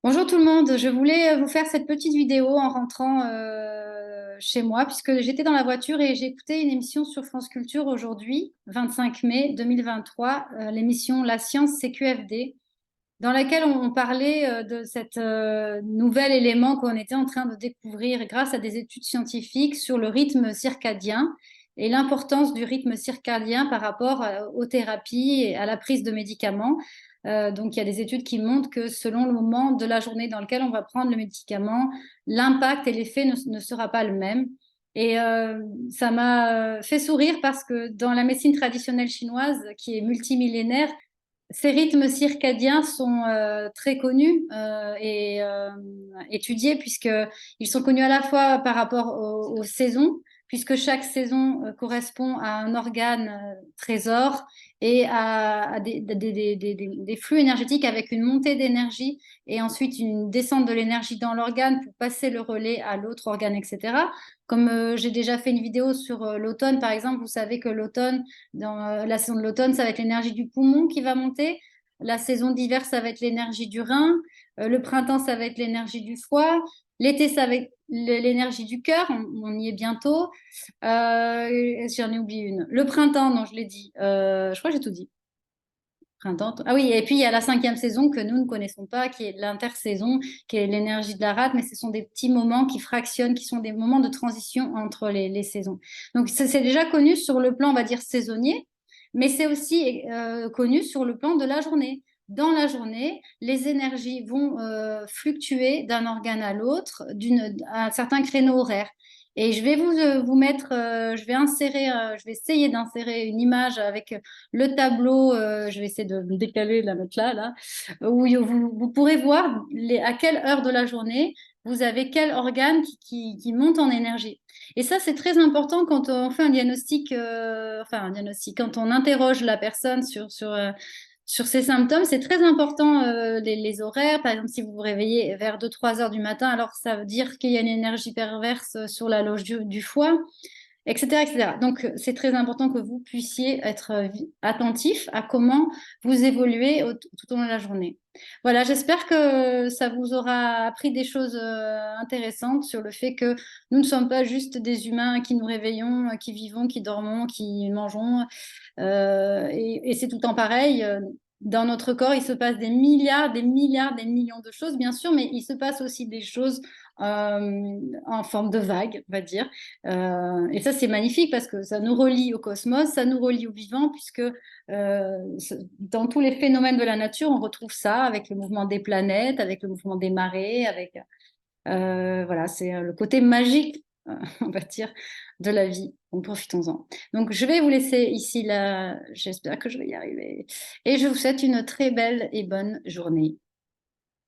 Bonjour tout le monde, je voulais vous faire cette petite vidéo en rentrant chez moi puisque j'étais dans la voiture et j'ai écouté une émission sur France Culture aujourd'hui, 25 mai 2023, l'émission La Science CQFD, dans laquelle on parlait de cet nouvel élément qu'on était en train de découvrir grâce à des études scientifiques sur le rythme circadien et l'importance du rythme circadien par rapport aux thérapies et à la prise de médicaments. Donc, il y a des études qui montrent que selon le moment de la journée dans lequel on va prendre le médicament, l'impact et l'effet ne sera pas le même. Et ça m'a fait sourire parce que dans la médecine traditionnelle chinoise, qui est multimillénaire, ces rythmes circadiens sont très connus et étudiés puisqu'ils sont connus à la fois par rapport aux saisons, puisque chaque saison correspond à un organe trésor et à des flux énergétiques avec une montée d'énergie et ensuite une descente de l'énergie dans l'organe pour passer le relais à l'autre organe, etc. Comme j'ai déjà fait une vidéo sur l'automne, par exemple, vous savez que l'automne, dans la saison de l'automne, ça va être l'énergie du poumon qui va monter. La saison d'hiver, ça va être l'énergie du rein. Le printemps, ça va être l'énergie du foie. L'été, ça va être l'énergie du cœur. On y est bientôt. J'en ai oublié une. Le printemps, non, je l'ai dit. Je crois que j'ai tout dit. Printemps. Ah oui, et puis il y a la cinquième saison que nous ne connaissons pas, qui est l'intersaison, qui est l'énergie de la rate, mais ce sont des petits moments qui fractionnent, qui sont des moments de transition entre les saisons. Donc c'est déjà connu sur le plan, on va dire, saisonnier, mais c'est aussi connu sur le plan de la journée. Dans la journée, les énergies vont fluctuer d'un organe à l'autre, à un certain créneau horaire. Et je vais vous mettre, je vais insérer, je vais essayer d'insérer une image avec le tableau, je vais essayer de me décaler, de la mettre là, où vous pourrez voir à quelle heure de la journée vous avez quel organe qui monte en énergie. Et ça, c'est très important quand on fait un diagnostic, enfin un diagnostic, quand on interroge la personne sur ces symptômes, c'est très important les horaires. Par exemple, si vous vous réveillez vers 2-3 heures du matin, alors ça veut dire qu'il y a une énergie perverse sur la loge du foie, etc., etc. Donc, c'est très important que vous puissiez être attentif à comment vous évoluez tout au long de la journée. Voilà, j'espère que ça vous aura appris des choses intéressantes sur le fait que nous ne sommes pas juste des humains qui nous réveillons, qui vivons, qui dormons, qui mangeons. Et c'est tout le temps pareil. Dans notre corps, il se passe des milliards, des milliards, des millions de choses, bien sûr, mais il se passe aussi des choses en forme de vague, on va dire. Et ça, c'est magnifique parce que ça nous relie au cosmos, ça nous relie au vivant, puisque dans tous les phénomènes de la nature, on retrouve ça avec le mouvement des planètes, avec le mouvement des marées, avec voilà, c'est le côté magique, on va dire, de la vie. Donc profitons-en. Donc je vais vous laisser ici là. J'espère que je vais y arriver. Et je vous souhaite une très belle et bonne journée.